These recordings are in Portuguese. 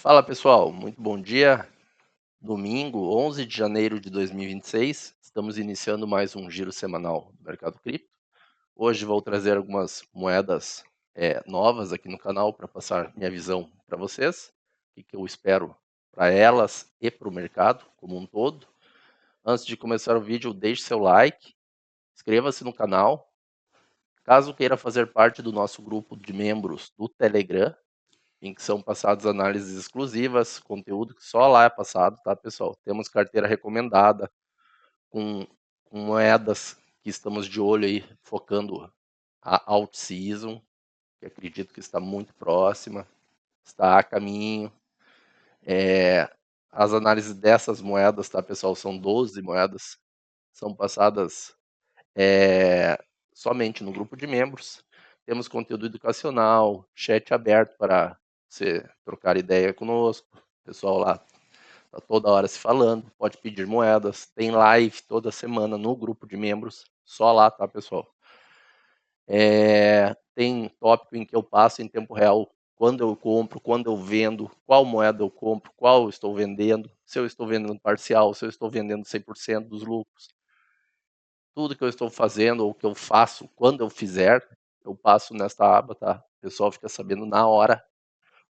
Fala pessoal, muito bom dia. Domingo, 11 de janeiro de 2026, estamos iniciando mais um giro semanal do mercado cripto. Hoje vou trazer algumas moedas novas aqui no canal para passar minha visão para vocês, o que eu espero para elas e para o mercado como um todo. Antes de começar o vídeo, deixe seu like, inscreva-se no canal. Caso queira fazer parte do nosso grupo de membros do Telegram, em que são passadas análises exclusivas, conteúdo que só lá é passado, tá, pessoal? Temos carteira recomendada com, com moedas que estamos de olho aí, focando a alt season, que acredito que está muito próxima, está a caminho. As análises dessas moedas, tá, pessoal? São 12 moedas, são passadas somente no grupo de membros. Temos conteúdo educacional, chat aberto para você trocar ideia conosco. O pessoal lá tá toda hora se falando, pode pedir moedas. Tem live toda semana no grupo de membros, só lá, tá, pessoal? Tem tópico em que eu passo em tempo real quando eu compro, quando eu vendo, qual moeda eu compro, qual eu estou vendendo, se eu estou vendendo parcial, se eu estou vendendo 100% dos lucros. Tudo que eu estou fazendo ou que eu faço, quando eu fizer, eu passo nesta aba, tá? O pessoal fica sabendo na hora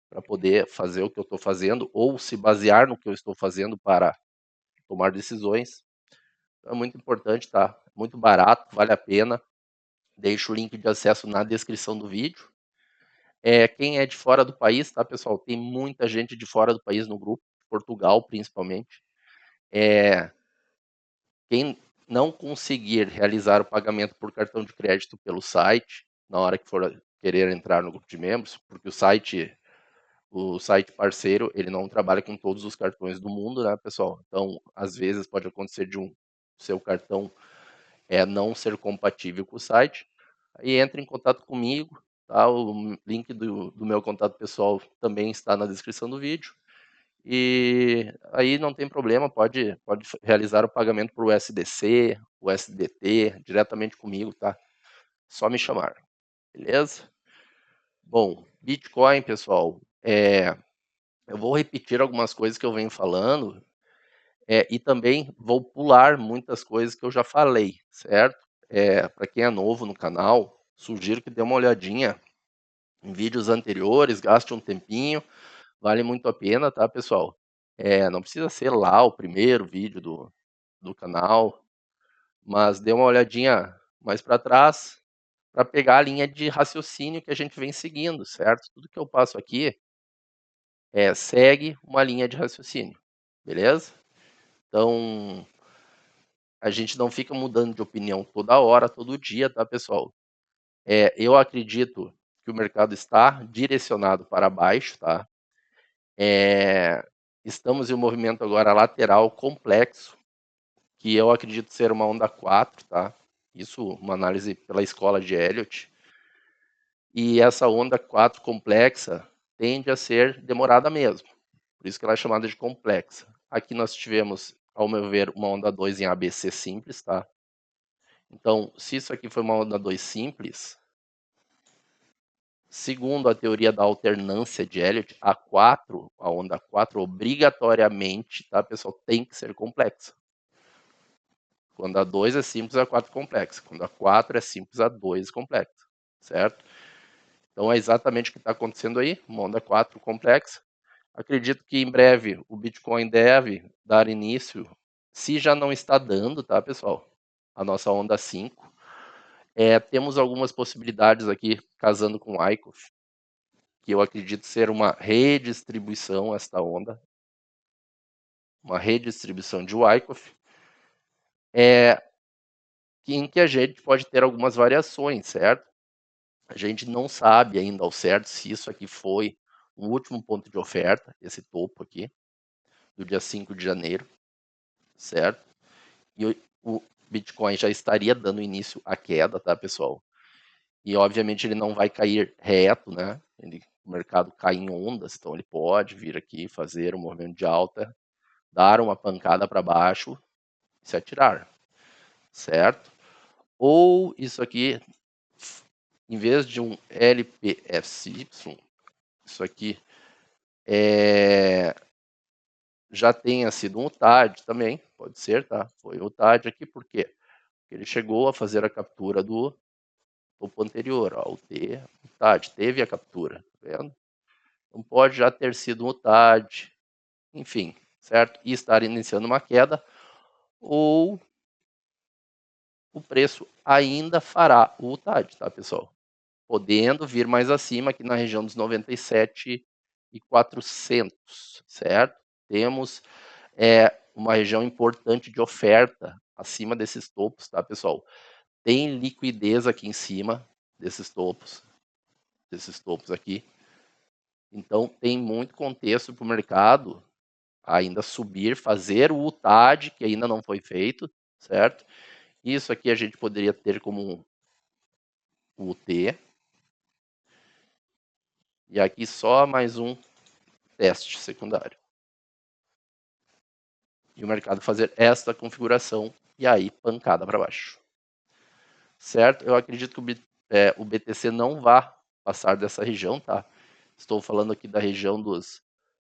para poder fazer o que eu estou fazendo ou se basear no que eu estou fazendo para tomar decisões. Então, é muito importante, tá? Muito barato, vale a pena. Deixo o link de acesso na descrição do vídeo. Quem é de fora do país, tá, pessoal? Tem muita gente de fora do país no grupo, Portugal principalmente. Quem não conseguir realizar o pagamento por cartão de crédito pelo site, na hora que for querer entrar no grupo de membros, porque o site parceiro, ele não trabalha com todos os cartões do mundo, né, pessoal? Então, às vezes pode acontecer de seu cartão não ser compatível com o site. Aí entra em contato comigo, tá? O link do meu contato pessoal também está na descrição do vídeo. E aí não tem problema, pode realizar o pagamento por USDC, USDT, diretamente comigo, tá? Só me chamar, beleza? Bom, Bitcoin, pessoal, eu vou repetir algumas coisas que eu venho falando, e também vou pular muitas coisas que eu já falei, certo? Para quem é novo no canal, sugiro que dê uma olhadinha em vídeos anteriores, gaste um tempinho, vale muito a pena, tá, pessoal? Não precisa ser lá o primeiro vídeo do canal, mas dê uma olhadinha mais para trás para pegar a linha de raciocínio que a gente vem seguindo, certo? Tudo que eu passo aqui segue uma linha de raciocínio, beleza? Então, a gente não fica mudando de opinião toda hora, todo dia, tá, pessoal? Eu acredito que o mercado está direcionado para baixo, tá? Estamos em um movimento agora lateral complexo, que eu acredito ser uma onda 4, tá? Isso, uma análise pela escola de Elliott. E essa onda 4 complexa tende a ser demorada mesmo. Por isso que ela é chamada de complexa. Aqui nós tivemos, ao meu ver, uma onda 2 em ABC simples, tá? Então, se isso aqui foi uma onda 2 simples, segundo a teoria da alternância de Elliott, a onda 4, obrigatoriamente, tá, pessoal, tem que ser complexa. Quando a 2 é simples, a 4 é complexa. Quando a 4 é simples, a 2 é complexa, certo? Então é exatamente o que está acontecendo aí, uma onda 4 complexa. Acredito que em breve o Bitcoin deve dar início, se já não está dando, tá, pessoal? A nossa onda 5. Temos algumas possibilidades aqui, casando com o ICOF, que eu acredito ser uma redistribuição esta onda, uma redistribuição de Wyckoff, em que a gente pode ter algumas variações, certo? A gente não sabe ainda ao certo se isso aqui foi o último ponto de oferta, esse topo aqui, do dia 5 de janeiro, certo? E o Bitcoin já estaria dando início à queda, tá, pessoal? E obviamente ele não vai cair reto, né? O mercado cai em ondas, então ele pode vir aqui fazer um movimento de alta, dar uma pancada para baixo e se atirar, certo? Ou isso aqui, em vez de um LPSY, isso aqui Já tenha sido um TAD também, pode ser, tá? Foi o TAD aqui, por quê? Porque ele chegou a fazer a captura do topo anterior, ó, o TAD, teve a captura, tá vendo? Então pode já ter sido um TAD, enfim, certo? E estar iniciando uma queda, ou o preço ainda fará o TAD, tá, pessoal? Podendo vir mais acima, aqui na região dos 97.400, certo? Temos uma região importante de oferta acima desses topos, tá, pessoal? Tem liquidez aqui em cima desses topos aqui. Então, tem muito contexto para o mercado ainda subir, fazer o TAD, que ainda não foi feito, certo? Isso aqui a gente poderia ter como o T. E aqui só mais um teste secundário. E o mercado fazer esta configuração e aí pancada para baixo. Certo? Eu acredito que o BTC não vá passar dessa região, tá? Estou falando aqui da região dos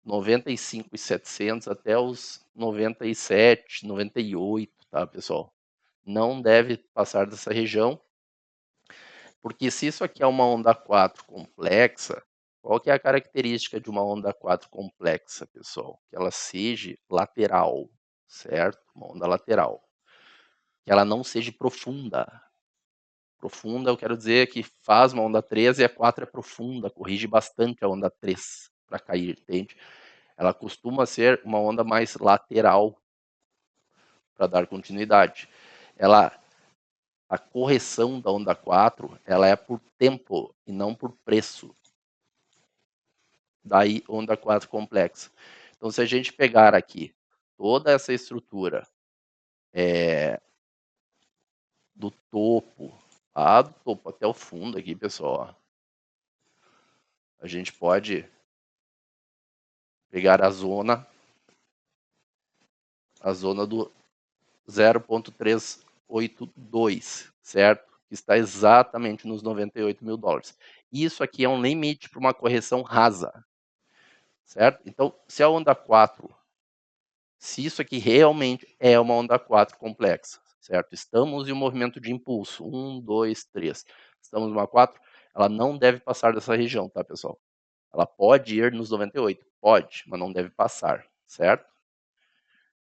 95.700 até os 97, 98, tá, pessoal? Não deve passar dessa região, porque se isso aqui é uma onda 4 complexa, qual que é a característica de uma onda 4 complexa, pessoal? Que ela seja lateral, certo? Uma onda lateral. Que ela não seja profunda. Profunda, eu quero dizer que faz uma onda 3 e a 4 é profunda, corrige bastante a onda 3 para cair, entende? Ela costuma ser uma onda mais lateral para dar continuidade. A correção da onda 4, ela é por tempo e não por preço. Daí onda 4 complexa. Então, se a gente pegar aqui toda essa estrutura do topo, do topo até o fundo aqui, pessoal, a gente pode pegar a zona do 0,382, certo? Que está exatamente nos 98 mil dólares. Isso aqui é um limite para uma correção rasa, certo? Então, se a onda 4, se isso aqui realmente é uma onda 4 complexa, certo? Estamos em um movimento de impulso, 1, 2, 3. Estamos numa 4, ela não deve passar dessa região, tá, pessoal? Ela pode ir nos 98, pode, mas não deve passar, certo?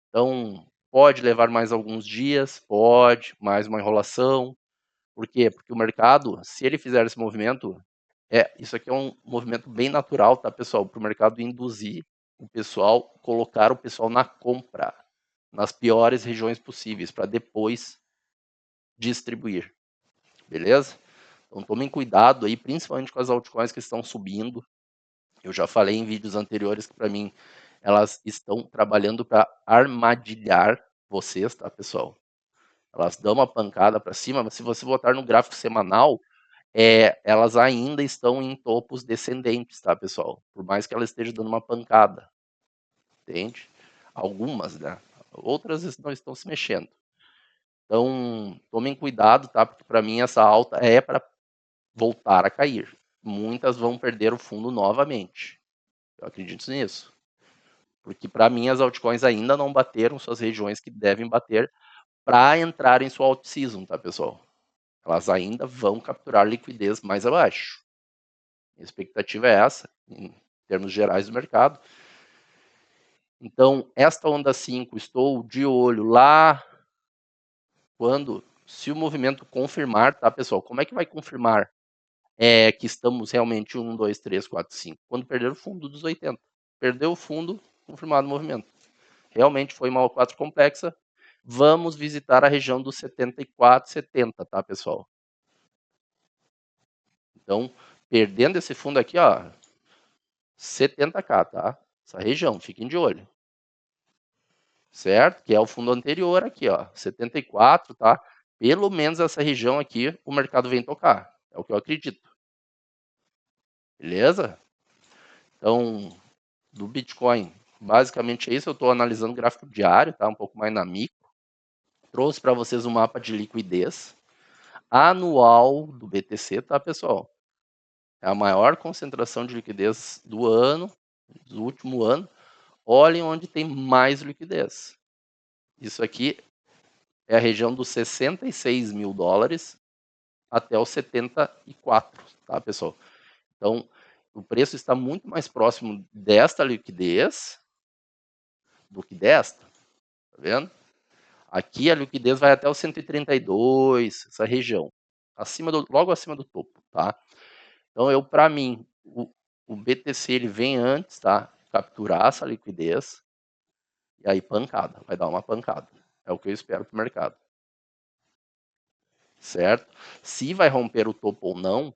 Então, pode levar mais alguns dias, pode, mais uma enrolação. Por quê? Porque o mercado, se ele fizer esse movimento, isso aqui é um movimento bem natural, tá, pessoal? Para o mercado induzir o pessoal, colocar o pessoal na compra, nas piores regiões possíveis, para depois distribuir, beleza? Então tomem cuidado aí, principalmente com as altcoins que estão subindo. Eu já falei em vídeos anteriores que, para mim, elas estão trabalhando para armadilhar vocês, tá, pessoal? Elas dão uma pancada para cima, mas se você botar no gráfico semanal, elas ainda estão em topos descendentes, tá, pessoal? Por mais que ela esteja dando uma pancada, entende? Algumas, né? Outras não estão se mexendo. Então, tomem cuidado, tá? Porque para mim essa alta é para voltar a cair. Muitas vão perder o fundo novamente. Eu acredito nisso. Porque para mim as altcoins ainda não bateram suas regiões que devem bater para entrar em sua alt-season, tá, pessoal? Elas ainda vão capturar liquidez mais abaixo. A expectativa é essa, em termos gerais do mercado. Então, esta onda 5, estou de olho lá se o movimento confirmar, tá, pessoal? Como é que vai confirmar que estamos realmente 1, 2, 3, 4, 5? Quando perder o fundo dos 80. Perdeu o fundo, confirmado o movimento. Realmente foi uma O4 complexa. Vamos visitar a região dos 74, 70, tá, pessoal? Então, perdendo esse fundo aqui, ó, 70k, tá? Essa região, fiquem de olho. Certo? Que é o fundo anterior aqui, ó, 74, tá? Pelo menos essa região aqui o mercado vem tocar. É o que eu acredito. Beleza? Então, do Bitcoin, basicamente é isso. Eu estou analisando o gráfico diário, tá? Um pouco mais na micro. Trouxe para vocês um mapa de liquidez anual do BTC, tá, pessoal? É a maior concentração de liquidez do ano do último ano, olhem onde tem mais liquidez. Isso aqui é a região dos 66 mil dólares até os 74, tá, pessoal? Então, o preço está muito mais próximo desta liquidez do que desta, tá vendo? Aqui a liquidez vai até os 132, essa região, logo acima do topo, tá? Então, para mim, o BTC ele vem antes, tá? Capturar essa liquidez e aí pancada, vai dar uma pancada. É o que eu espero para o mercado. Certo? Se vai romper o topo ou não,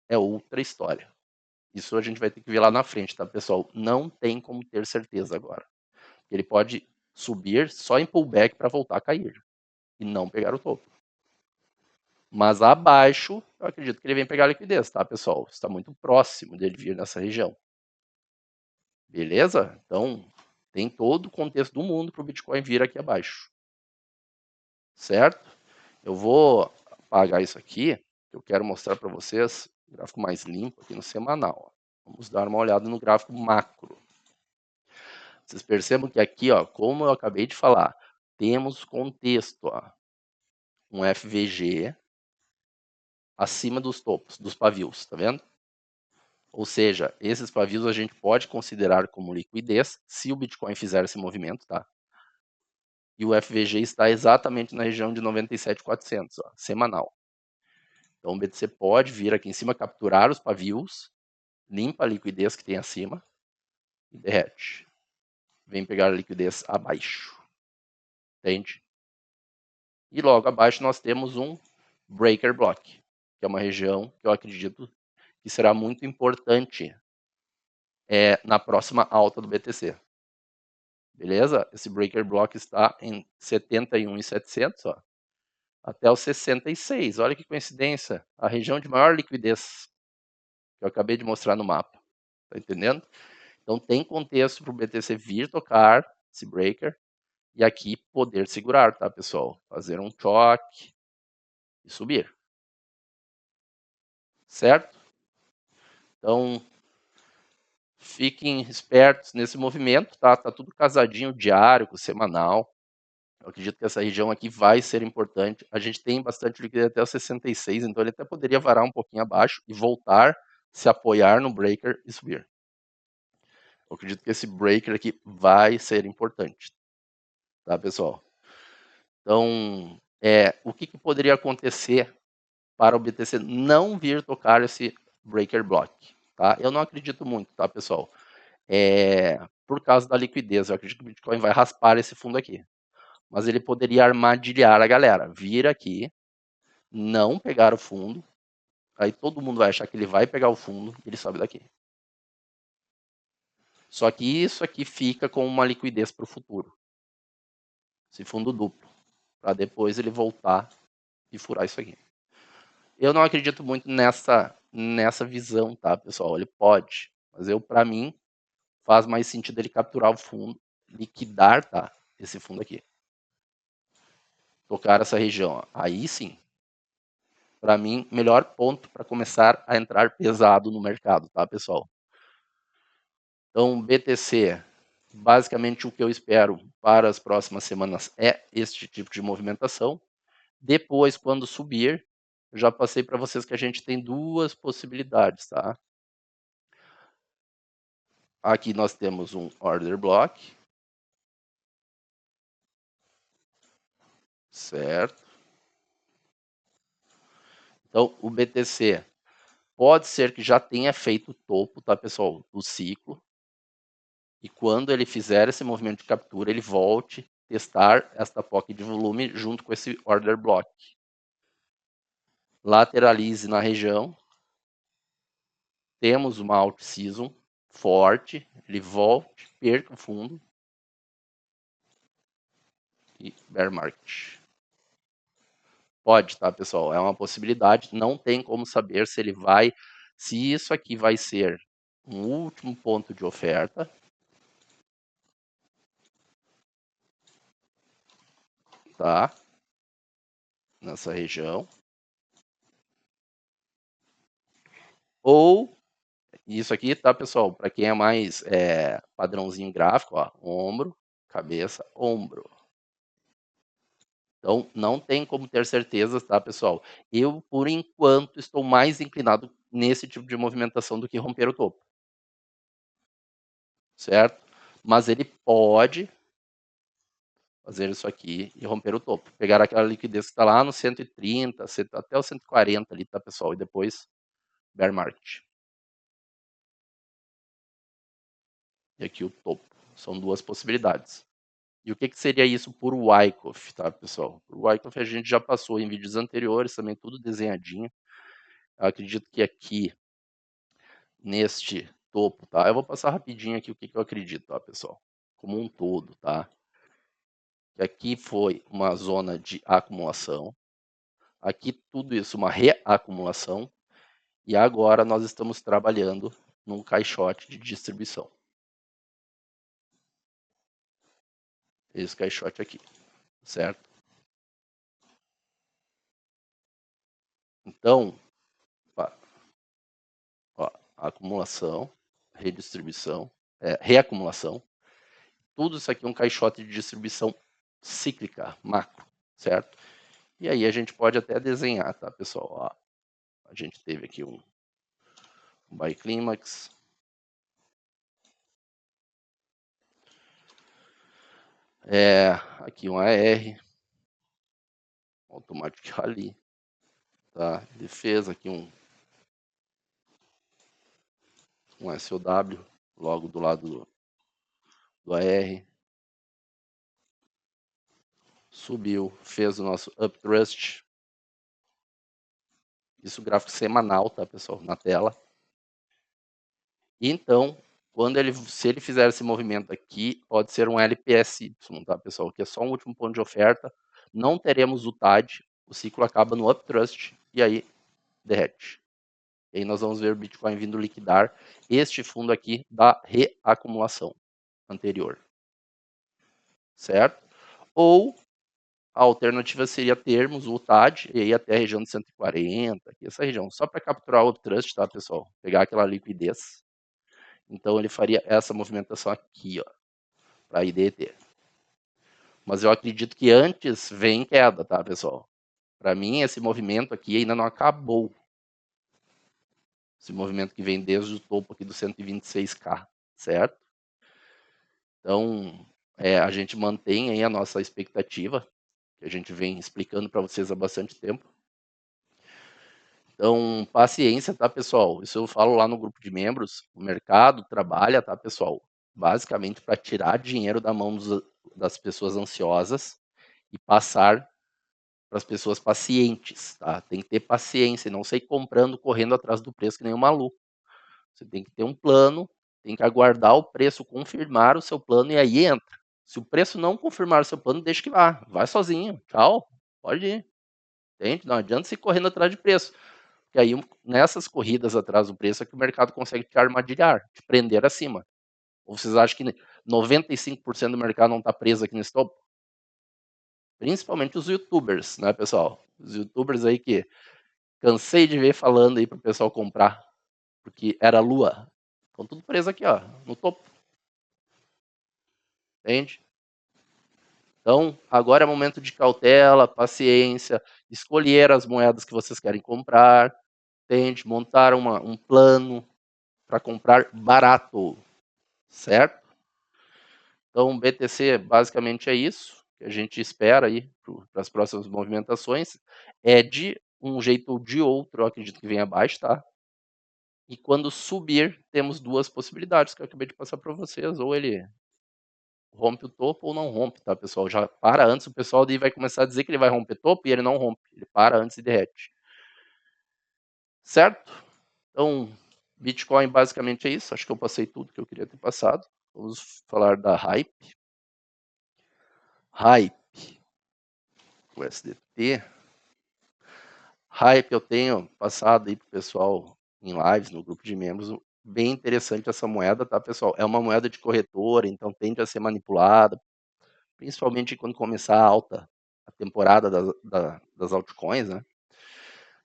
é outra história. Isso a gente vai ter que ver lá na frente, tá, pessoal? Não tem como ter certeza agora. Ele pode subir só em pullback para voltar a cair e não pegar o topo. Mas abaixo, eu acredito que ele vem pegar a liquidez, tá, pessoal? Está muito próximo dele vir nessa região. Beleza? Então, tem todo o contexto do mundo para o Bitcoin vir aqui abaixo. Certo? Eu vou apagar isso aqui. Eu quero mostrar para vocês o gráfico mais limpo aqui no semanal. Vamos dar uma olhada no gráfico macro. Vocês percebam que aqui, ó, como eu acabei de falar, temos contexto, ó, um FVG acima dos topos, dos pavios, tá vendo? Ou seja, esses pavios a gente pode considerar como liquidez se o Bitcoin fizer esse movimento, tá? E o FVG está exatamente na região de 97.400, ó, semanal. Então o BTC pode vir aqui em cima, capturar os pavios, limpa a liquidez que tem acima e derrete. Vem pegar a liquidez abaixo. Entende? E logo abaixo nós temos um breaker block, que é uma região que eu acredito que será muito importante na próxima alta do BTC. Beleza? Esse breaker block está em 71.700, ó, até os 66. Olha que coincidência. A região de maior liquidez que eu acabei de mostrar no mapa. Tá entendendo? Então tem contexto para o BTC vir tocar esse breaker e aqui poder segurar, tá, pessoal? Fazer um choque e subir. Certo? Então, fiquem espertos nesse movimento, tá? Tá tudo casadinho, diário, com semanal. Eu acredito que essa região aqui vai ser importante. A gente tem bastante liquidez até os 66, então ele até poderia varar um pouquinho abaixo e voltar, se apoiar no breaker e subir. Eu acredito que esse breaker aqui vai ser importante, tá, pessoal? Então, o que poderia acontecer para o BTC não vir tocar esse breaker block, tá? Eu não acredito muito, tá, pessoal? Por causa da liquidez, eu acredito que o Bitcoin vai raspar esse fundo aqui. Mas ele poderia armadilhar a galera, vir aqui, não pegar o fundo, aí todo mundo vai achar que ele vai pegar o fundo e ele sobe daqui. Só que isso aqui fica com uma liquidez para o futuro. Esse fundo duplo. Para depois ele voltar e furar isso aqui. Eu não acredito muito nessa visão, tá, pessoal? Ele pode, mas para mim, faz mais sentido ele capturar o fundo, liquidar, tá, esse fundo aqui. Tocar essa região, ó. Aí sim, para mim, melhor ponto para começar a entrar pesado no mercado, tá, pessoal? Então, BTC, basicamente o que eu espero para as próximas semanas é este tipo de movimentação. Depois, quando subir, já passei para vocês que a gente tem duas possibilidades, tá? Aqui nós temos um order block, certo? Então, o BTC pode ser que já tenha feito o topo, tá, pessoal, do ciclo. E quando ele fizer esse movimento de captura, ele volte a testar esta POC de volume junto com esse order block. Lateralize na região. Temos uma alt season forte, ele volte, perca o fundo e bear market. Pode, tá, pessoal? É uma possibilidade. Não tem como saber se ele vai, se isso aqui vai ser um último ponto de oferta, tá? Nessa região. Ou Isso aqui, tá, pessoal? Para quem é mais padrãozinho gráfico, ó, ombro, cabeça, ombro. Então, não tem como ter certeza, tá, pessoal? Eu, por enquanto, estou mais inclinado nesse tipo de movimentação do que romper o topo, certo? Mas ele pode fazer isso aqui e romper o topo. Pegar aquela liquidez que está lá no 130, até o 140 ali, tá, pessoal? E depois, bear market. E aqui o topo. São duas possibilidades. E o que seria isso por Wyckoff, tá, pessoal? Por Wyckoff a gente já passou em vídeos anteriores, também tudo desenhadinho. Eu acredito que aqui, neste topo, tá? Eu vou passar rapidinho aqui o que eu acredito, tá, pessoal? Como um todo, tá? Que aqui foi uma zona de acumulação. Aqui tudo isso, uma reacumulação. E agora nós estamos trabalhando num caixote de distribuição. Esse caixote aqui, certo? Então, ó, acumulação, redistribuição, reacumulação. Tudo isso aqui é um caixote de distribuição cíclica, macro, certo? E aí a gente pode até desenhar, tá, pessoal? Ó, a gente teve aqui um buy clímax. Aqui um AR. Automatic Rally. Tá? Defesa, aqui um SOW, logo do lado do AR. Subiu, fez o nosso upthrust. Isso gráfico semanal, tá, pessoal? Na tela. E então, se ele fizer esse movimento aqui, pode ser um LPSY, tá, pessoal? Que é só um último ponto de oferta. Não teremos o TAD, o ciclo acaba no upthrust e aí derrete. E aí nós vamos ver o Bitcoin vindo liquidar este fundo aqui da reacumulação anterior. Certo? Ou a alternativa seria termos o TAD e aí até a região de 140, aqui, essa região, só para capturar o upthrust, tá, pessoal? Pegar aquela liquidez. Então ele faria essa movimentação aqui, ó, para IDT. Mas eu acredito que antes vem queda, tá, pessoal? Para mim, esse movimento aqui ainda não acabou. Esse movimento que vem desde o topo aqui do 126K, certo? Então, a gente mantém aí a nossa expectativa, que a gente vem explicando para vocês há bastante tempo. Então, paciência, tá, pessoal? Isso eu falo lá no grupo de membros. O mercado trabalha, tá, pessoal? Basicamente para tirar dinheiro da mão das pessoas ansiosas e passar para as pessoas pacientes, tá? Tem que ter paciência e não sair comprando, correndo atrás do preço que nem um maluco. Você tem que ter um plano, tem que aguardar o preço confirmar o seu plano e aí entra. Se o preço não confirmar o seu plano, deixa que vá. Vai sozinho. Tchau. Pode ir. Entende? Não adianta você ir correndo atrás de preço. E aí, nessas corridas atrás do preço, é que o mercado consegue te armadilhar, te prender acima. Ou vocês acham que 95% do mercado não está preso aqui nesse topo? Principalmente os youtubers, né, pessoal? Os youtubers aí que cansei de ver falando aí para o pessoal comprar, porque era lua. Estão tudo preso aqui, ó, no topo. Entende? Então, agora é momento de cautela, paciência, escolher as moedas que vocês querem comprar, entende? Montar um plano para comprar barato, certo? Então, BTC basicamente é isso que a gente espera aí para as próximas movimentações. É de um jeito ou de outro, eu acredito que vem abaixo, tá? E quando subir, temos duas possibilidades que eu acabei de passar para vocês. Ou ele rompe o topo ou não rompe, tá, pessoal? Já para antes, o pessoal daí vai começar a dizer que ele vai romper topo e ele não rompe. Ele para antes e derrete. Certo? Então, Bitcoin basicamente é isso. Acho que eu passei tudo que eu queria ter passado. Vamos falar da Hype. Hype. O SDT. Hype eu tenho passado aí pro pessoal em lives, no grupo de membros. Bem interessante essa moeda, tá, pessoal? É uma moeda de corretora, então tende a ser manipulada, principalmente quando começar a temporada das altcoins, né?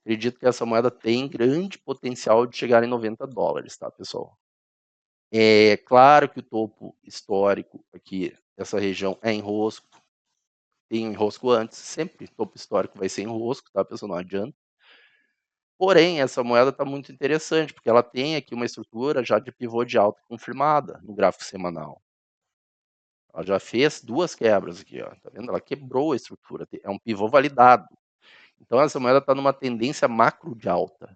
acredito que essa moeda tem grande potencial de chegar em 90 dólares, tá, pessoal? É claro que o topo histórico aqui, essa região é enrosco, tem enrosco antes, sempre topo histórico vai ser enrosco, tá, pessoal? Não adianta. Porém, essa moeda está muito interessante, porque ela tem aqui uma estrutura já de pivô de alta confirmada no gráfico semanal. Ela já fez 2 quebras aqui, ó, tá vendo? Ela quebrou a estrutura, é um pivô validado. Então essa moeda está numa tendência macro de alta,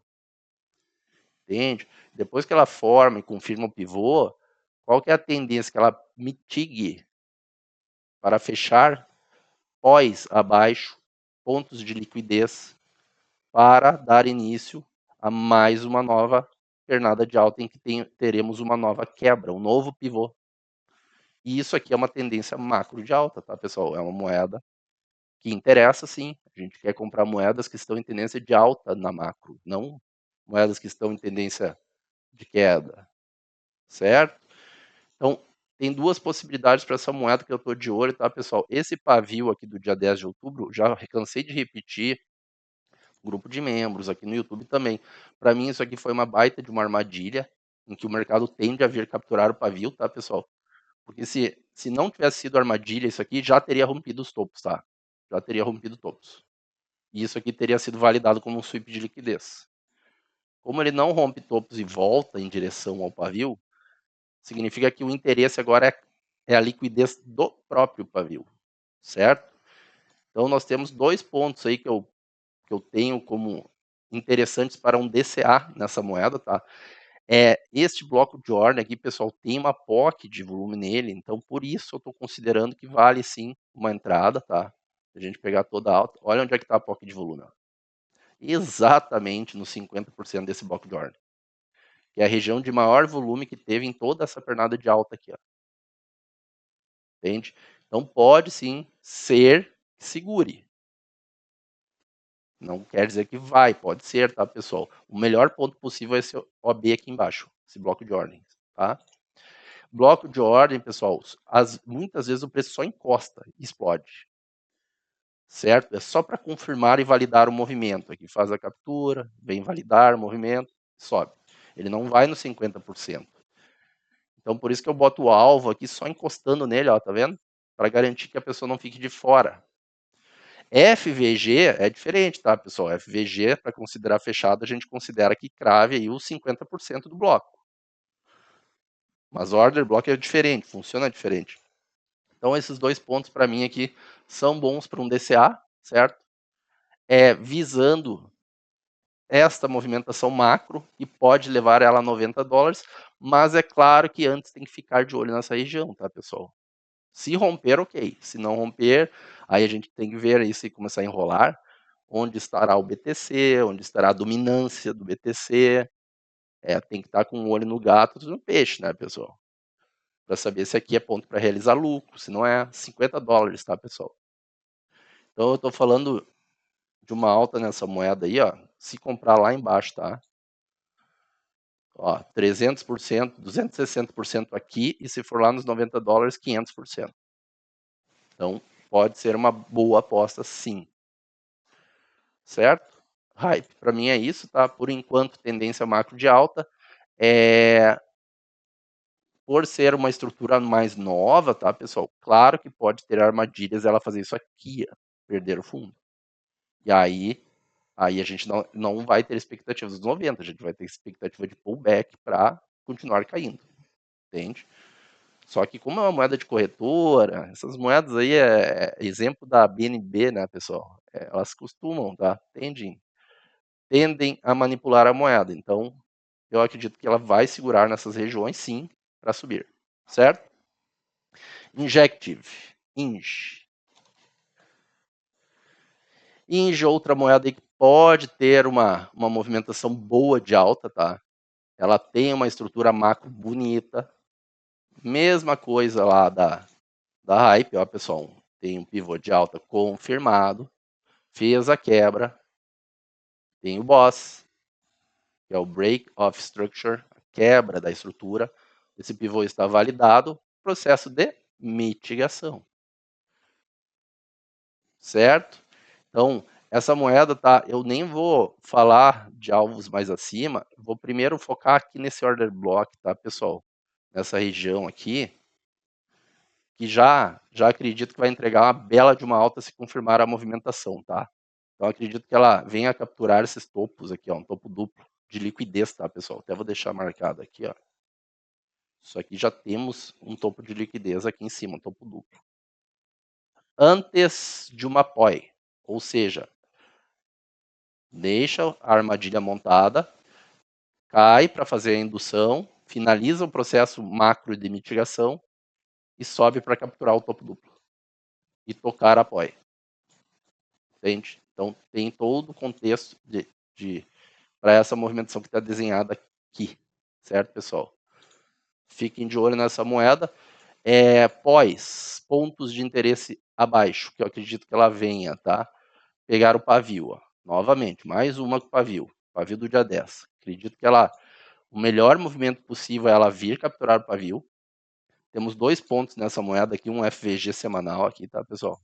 entende? Depois que ela forma e confirma o pivô, qual que é a tendência? Que ela mitigue para fechar pós abaixo, pontos de liquidez, para dar início a mais uma nova pernada de alta em que teremos uma nova quebra, um novo pivô. E isso aqui é uma tendência macro de alta, tá, pessoal? É uma moeda que interessa, sim. A gente quer comprar moedas que estão em tendência de alta na macro, não moedas que estão em tendência de queda, certo? Então, tem 2 possibilidades para essa moeda que eu estou de olho, tá, pessoal? Esse pavio aqui do dia 10 de outubro, já cansei de repetir, grupo de membros, aqui no YouTube também. Para mim, isso aqui foi uma baita de uma armadilha, em que o mercado tende a vir capturar o pavio, tá, pessoal? Porque se não tivesse sido armadilha isso aqui, já teria rompido os topos, tá? Já teria rompido topos. E isso aqui teria sido validado como um sweep de liquidez. Como ele não rompe topos e volta em direção ao pavio, significa que o interesse agora é a liquidez do próprio pavio, certo? Então nós temos 2 pontos aí que eu tenho como interessantes para um DCA nessa moeda, tá? Este bloco de ordem aqui, pessoal, tem uma POC de volume nele, então por isso eu estou considerando que vale sim uma entrada, tá? Se a gente pegar toda a alta, olha onde é que está a POC de volume, ó. Exatamente nos 50% desse bloco de ordem, que é a região de maior volume que teve em toda essa pernada de alta aqui, ó. Entende? Então pode sim ser que segure. Não quer dizer que vai, pode ser, tá, pessoal? O melhor ponto possível é esse OB aqui embaixo, esse bloco de ordens, tá? Bloco de ordem, pessoal, muitas vezes o preço só encosta e explode, certo? É só para confirmar e validar o movimento. Aqui faz a captura, vem validar o movimento, sobe. Ele não vai no 50%. Então, por isso que eu boto o alvo aqui só encostando nele, ó, tá vendo? Para garantir que a pessoa não fique de fora. FVG é diferente, tá, pessoal? FVG, para considerar fechado, a gente considera que crave aí os 50% do bloco. Mas order block é diferente, funciona diferente. Então, esses 2 pontos para mim aqui são bons para um DCA, certo? Visando esta movimentação macro e pode levar ela a 90 dólares, mas é claro que antes tem que ficar de olho nessa região, tá, pessoal? Se romper, ok. Se não romper, aí a gente tem que ver isso e começar a enrolar, onde estará o BTC, onde estará a dominância do BTC. Tem que estar com um olho no gato e no peixe, né, pessoal? Para saber se aqui é ponto para realizar lucro, se não é 50 dólares, tá, pessoal? Então eu estou falando de uma alta nessa moeda aí, ó, se comprar lá embaixo, tá? Ó, 300%, 260% aqui, e se for lá nos 90 dólares, 500%. Então, pode ser uma boa aposta, sim. Certo? Hype, para mim é isso, tá? Por enquanto, tendência macro de alta. Por ser uma estrutura mais nova, tá, pessoal? Claro que pode ter armadilhas ela fazer isso aqui, ó, perder o fundo. E aí a gente não vai ter expectativas dos 90, a gente vai ter expectativa de pullback para continuar caindo, entende? Só que como é uma moeda de corretora, essas moedas aí é exemplo da BNB, né, pessoal? Elas costumam, tá? Tendem a manipular a moeda. Então, eu acredito que ela vai segurar nessas regiões, sim, para subir, certo? Injective, INJ. INJ, outra moeda que pode ter uma movimentação boa de alta, tá? Ela tem uma estrutura macro bonita. Mesma coisa lá da Hype, ó, pessoal. Tem um pivô de alta confirmado. Fez a quebra. Tem o boss, que é o Break of Structure, a quebra da estrutura. Esse pivô está validado. Processo de mitigação. Certo? Então, essa moeda, tá? Eu nem vou falar de alvos mais acima, vou primeiro focar aqui nesse order block, tá, pessoal? Nessa região aqui, que já acredito que vai entregar uma bela de uma alta se confirmar a movimentação, tá? Então acredito que ela venha capturar esses topos aqui, ó, um topo duplo de liquidez, tá, pessoal? Até vou deixar marcado aqui, ó. Isso aqui já temos um topo de liquidez aqui em cima, um topo duplo. Antes de uma POI, ou seja, deixa a armadilha montada, cai para fazer a indução, finaliza o processo macro de mitigação e sobe para capturar o topo duplo e tocar a POI. Entende? Então tem todo o contexto para essa movimentação que está desenhada aqui, certo, pessoal? Fiquem de olho nessa moeda. Pós, pontos de interesse abaixo, que eu acredito que ela venha, tá? Pegar o pavio, ó. Novamente, mais uma com pavio do dia 10. Acredito que o melhor movimento possível é ela vir capturar o pavio. Temos 2 pontos nessa moeda aqui, um FVG semanal aqui, tá, pessoal?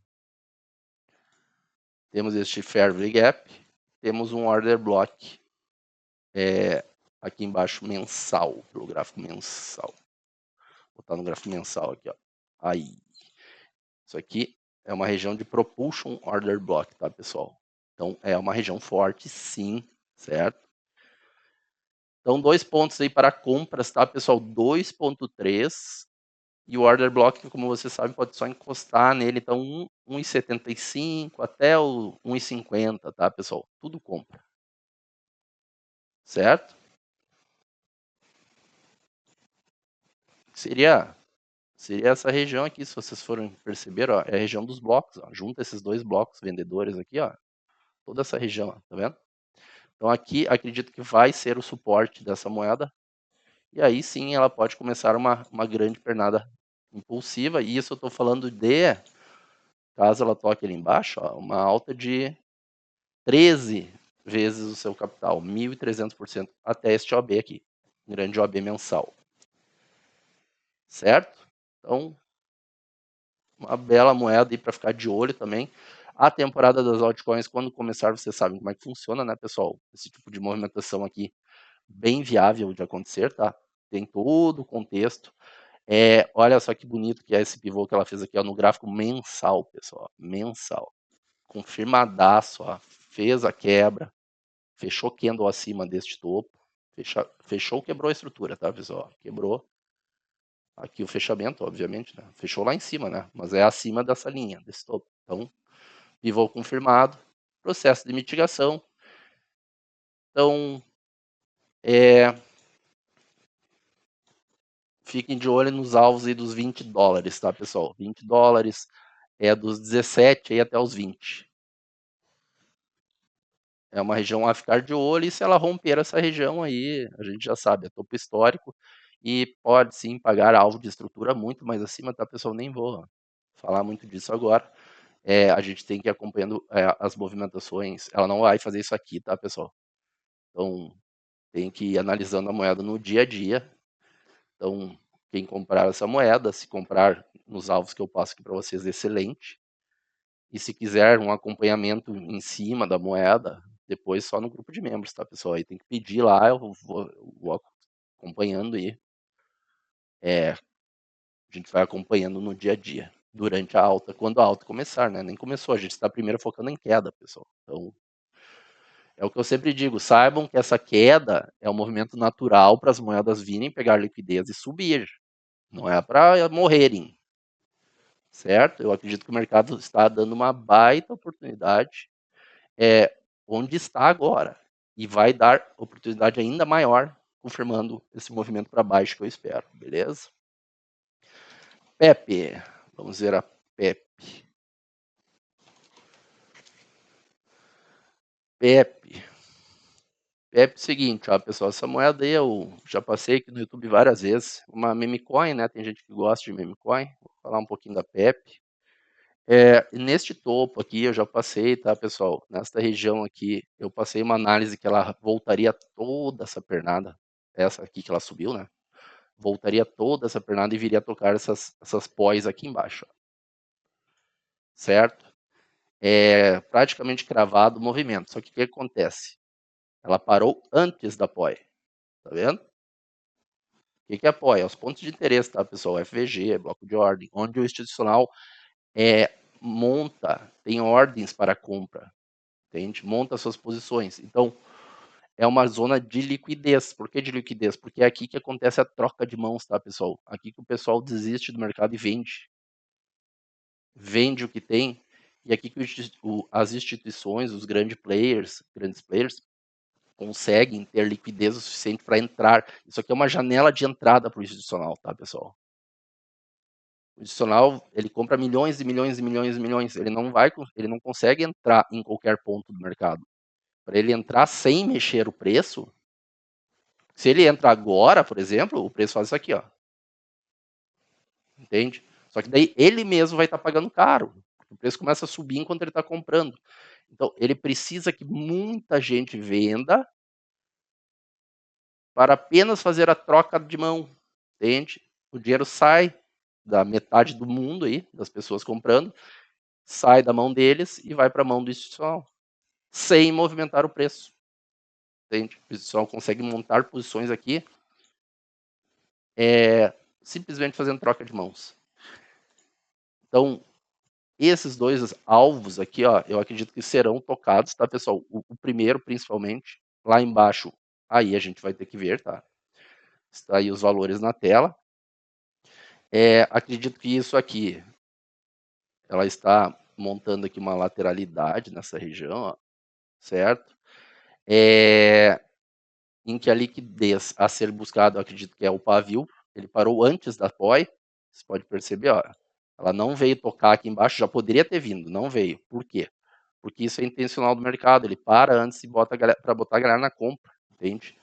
Temos este Fair Value Gap, temos um Order Block aqui embaixo mensal, pelo gráfico mensal. Vou botar no gráfico mensal aqui, ó. Aí. Isso aqui é uma região de Propulsion Order Block, tá, pessoal? Então, é uma região forte, sim, certo? Então, 2 pontos aí para compras, tá, pessoal? 2.3 e o Order Block, como você sabe, pode só encostar nele, então 1,75 até o 1,50, tá, pessoal? Tudo compra. Certo? Seria essa região aqui, se vocês forem perceber, ó, é a região dos blocos, ó. Junta esses 2 blocos vendedores aqui, ó. Toda essa região, ó, tá vendo? Então aqui acredito que vai ser o suporte dessa moeda. E aí sim ela pode começar uma grande pernada impulsiva. E isso eu estou falando de, caso ela toque ali embaixo, ó, uma alta de 13 vezes o seu capital, 1.300% até este OB aqui, grande OB mensal. Certo? Então, uma bela moeda aí para ficar de olho também. A temporada das altcoins, quando começar, vocês sabem como é que funciona, né, pessoal? Esse tipo de movimentação aqui, bem viável de acontecer, tá? Tem todo o contexto. Olha só que bonito que é esse pivô que ela fez aqui, ó, no gráfico mensal, pessoal. Mensal. Confirmadaço, ó. Fez a quebra. Fechou candle acima deste topo. Fechou, quebrou a estrutura, tá, pessoal? Quebrou. Aqui o fechamento, obviamente, né? Fechou lá em cima, né? Mas é acima dessa linha, desse topo. Então, pivô confirmado. Processo de mitigação. Então, fiquem de olho nos alvos aí dos 20 dólares, tá, pessoal? 20 dólares dos 17 aí até os 20. É uma região a ficar de olho e se ela romper essa região aí, a gente já sabe, é topo histórico e pode sim pagar alvo de estrutura muito mais acima, tá, pessoal? Nem vou falar muito disso agora. A gente tem que ir acompanhando as movimentações. Ela não vai fazer isso aqui, tá, pessoal? Então, tem que ir analisando a moeda no dia a dia. Então, quem comprar essa moeda, se comprar nos alvos que eu passo aqui para vocês, excelente. E se quiser um acompanhamento em cima da moeda, depois só no grupo de membros, tá, pessoal? Aí tem que pedir lá, eu vou acompanhando aí. A gente vai acompanhando no dia a dia, durante a alta, quando a alta começar, né? Nem começou, a gente está primeiro focando em queda, pessoal. Então, é o que eu sempre digo, saibam que essa queda é um movimento natural para as moedas virem pegar liquidez e subir. Não é para morrerem, certo? Eu acredito que o mercado está dando uma baita oportunidade onde está agora e vai dar oportunidade ainda maior, confirmando esse movimento para baixo que eu espero, beleza? Pepe, vamos ver a Pepe. Pepe, seguinte, ó, pessoal, essa moeda aí eu já passei aqui no YouTube várias vezes, uma meme coin, né? Tem gente que gosta de meme coin. Vou falar um pouquinho da Pepe. Neste topo aqui eu já passei, tá, pessoal? Nesta região aqui, eu passei uma análise que ela voltaria toda essa pernada, essa aqui que ela subiu, né? Voltaria toda essa pernada e viria a tocar essas pós aqui embaixo, ó. Certo? é praticamente cravado o movimento. Só que o que acontece? Ela parou antes da POI, tá vendo? O que é POI? É os pontos de interesse, tá, pessoal? FVG, bloco de ordem, onde o institucional monta, tem ordens para compra, entende? Monta suas posições. Então, é uma zona de liquidez. Por que de liquidez? Porque é aqui que acontece a troca de mãos, tá, pessoal? Aqui que o pessoal desiste do mercado e vende. Vende o que tem, e aqui que as instituições, os grandes players, conseguem ter liquidez o suficiente para entrar. Isso aqui é uma janela de entrada para o institucional, tá, pessoal? O institucional, ele compra milhões e milhões e milhões e milhões. Ele não consegue entrar em qualquer ponto do mercado. Para ele entrar sem mexer o preço, se ele entra agora, por exemplo, o preço faz isso aqui, ó. Entende? Só que daí ele mesmo vai estar pagando caro. O preço começa a subir enquanto ele está comprando. Então, ele precisa que muita gente venda para apenas fazer a troca de mão, entende? O dinheiro sai da metade do mundo aí, das pessoas comprando, sai da mão deles e vai para a mão do institucional, sem movimentar o preço, entende? O institucional consegue montar posições aqui, simplesmente fazendo troca de mãos. Então, esses dois alvos aqui, ó, eu acredito que serão tocados, tá, pessoal? O primeiro, principalmente, lá embaixo, aí a gente vai ter que ver, tá? Está aí os valores na tela. Acredito que isso aqui, ela está montando aqui uma lateralidade nessa região, ó, certo? Em que a liquidez a ser buscada, eu acredito que é o pavio, ele parou antes da POI, você pode perceber, ó, ela não veio tocar aqui embaixo, já poderia ter vindo, não veio. Por quê? Porque isso é intencional do mercado, ele para antes e bota para botar a galera na compra, entende?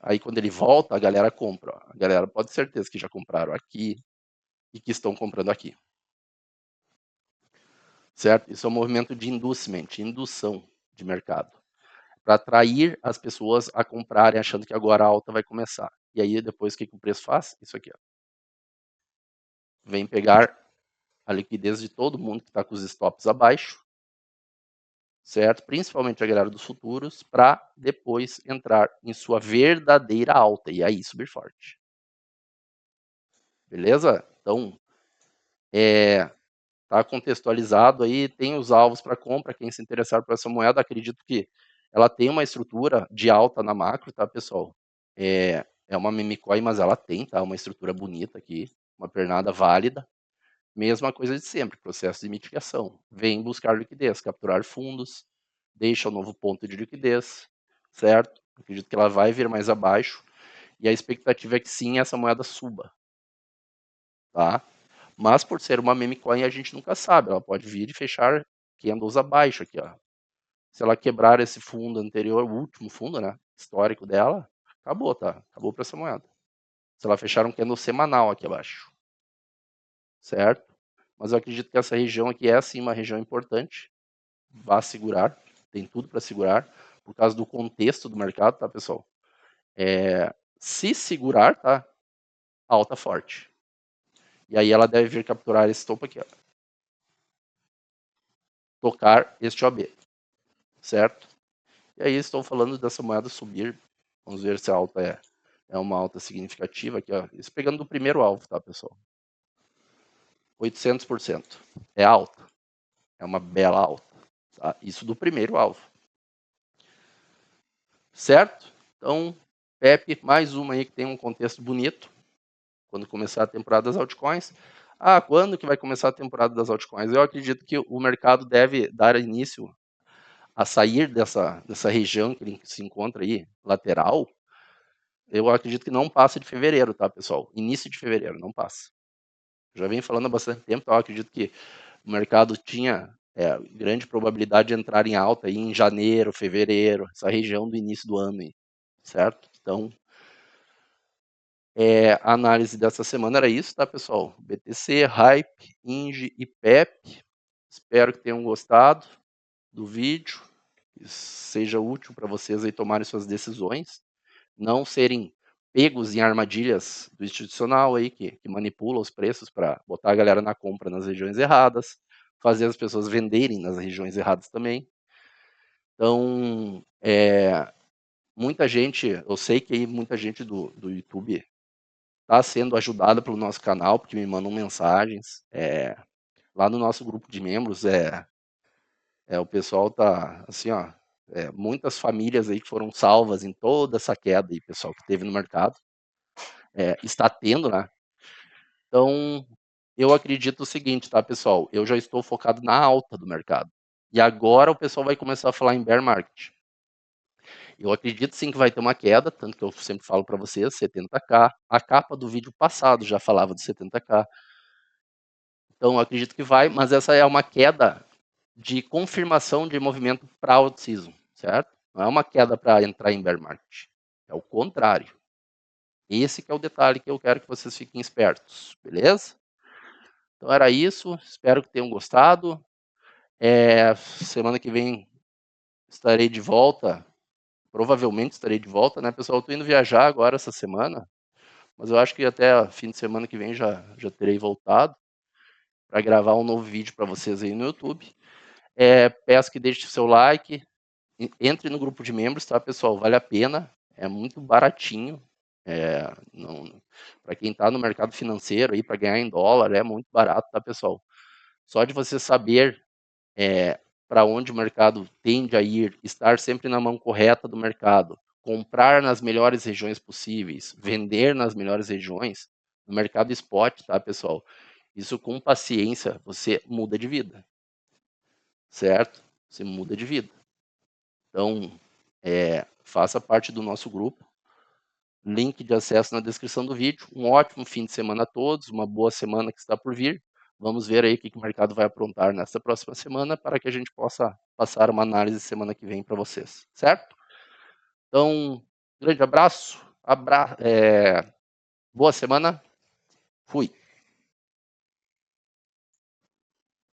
Aí quando ele volta, a galera compra. Ó. A galera pode ter certeza que já compraram aqui e que estão comprando aqui. Certo? Isso é um movimento de inducement, indução de mercado. Para atrair as pessoas a comprarem achando que agora a alta vai começar. E aí depois o que o preço faz? Isso aqui. Ó. Vem pegar a liquidez de todo mundo que está com os stops abaixo, certo? Principalmente a galera dos futuros, para depois entrar em sua verdadeira alta e aí subir forte. Beleza? Então, tá contextualizado aí, tem os alvos para compra, quem se interessar por essa moeda, acredito que ela tem uma estrutura de alta na macro, tá, pessoal? É uma meme coin, mas ela tem, tá? Uma estrutura bonita aqui, uma pernada válida. Mesma coisa de sempre, processo de mitigação. Vem buscar liquidez, capturar fundos, deixa o novo ponto de liquidez, certo? Acredito que ela vai vir mais abaixo. E a expectativa é que sim, essa moeda suba, tá? Mas por ser uma meme coin, a gente nunca sabe. Ela pode vir e fechar candles abaixo aqui, ó. Se ela quebrar esse fundo anterior, o último fundo, né? Histórico dela, acabou, tá? Acabou para essa moeda. Se ela fechar um candle semanal aqui abaixo, certo? Mas eu acredito que essa região aqui é sim uma região importante. Vá segurar, tem tudo para segurar, por causa do contexto do mercado, tá, pessoal? Se segurar, tá? Alta forte. E aí ela deve vir capturar esse topo aqui, ó. Tocar este OB, certo? E aí estou falando dessa moeda subir. Vamos ver se a alta é uma alta significativa aqui, ó. Isso pegando do primeiro alvo, tá, pessoal? 800%. É alta. É uma bela alta. Tá? Isso do primeiro alvo. Certo? Então, Pepe, mais uma aí que tem um contexto bonito. Quando começar a temporada das altcoins. Quando que vai começar a temporada das altcoins? Eu acredito que o mercado deve dar início a sair dessa região que ele se encontra aí, lateral. Eu acredito que não passa de fevereiro, tá, pessoal? Início de fevereiro, não passa. Já venho falando há bastante tempo, então eu acredito que o mercado tinha grande probabilidade de entrar em alta aí em janeiro, fevereiro, essa região do início do ano, aí, certo? Então, a análise dessa semana era isso, tá, pessoal? BTC, Hype, INGE e PEP. Espero que tenham gostado do vídeo, que seja útil para vocês aí tomarem suas decisões, não serem pegos em armadilhas do institucional aí que manipula os preços para botar a galera na compra nas regiões erradas, fazer as pessoas venderem nas regiões erradas também. Então, muita gente, eu sei que aí muita gente do YouTube está sendo ajudada pelo nosso canal, porque me mandam mensagens. Lá no nosso grupo de membros, o pessoal tá assim, ó, muitas famílias aí que foram salvas em toda essa queda aí, pessoal, que teve no mercado, está tendo, né? Então, eu acredito o seguinte, tá, pessoal? Eu já estou focado na alta do mercado. E agora o pessoal vai começar a falar em bear market. Eu acredito sim que vai ter uma queda, tanto que eu sempre falo para vocês, 70k. A capa do vídeo passado já falava de 70k. Então, eu acredito que vai, mas essa é uma queda de confirmação de movimento para out-season, certo? Não é uma queda para entrar em bear market. É o contrário. Esse que é o detalhe que eu quero que vocês fiquem espertos, beleza? Então era isso, espero que tenham gostado. Semana que vem estarei de volta, provavelmente estarei de volta, né, pessoal? Eu tô indo viajar agora essa semana, mas eu acho que até fim de semana que vem já terei voltado para gravar um novo vídeo para vocês aí no YouTube. Peço que deixe seu like, entre no grupo de membros, tá, pessoal? Vale a pena, é muito baratinho. Para quem está no mercado financeiro aí para ganhar em dólar é muito barato, tá, pessoal? Só de você saber para onde o mercado tende a ir, estar sempre na mão correta do mercado, comprar nas melhores regiões possíveis, vender nas melhores regiões, no mercado spot, tá, pessoal? Isso com paciência, você muda de vida, certo? Você muda de vida. Então, faça parte do nosso grupo. Link de acesso na descrição do vídeo. Um ótimo fim de semana a todos, uma boa semana que está por vir. Vamos ver aí o que o mercado vai aprontar nesta próxima semana para que a gente possa passar uma análise semana que vem para vocês, certo? Então, grande abraço, boa semana, fui!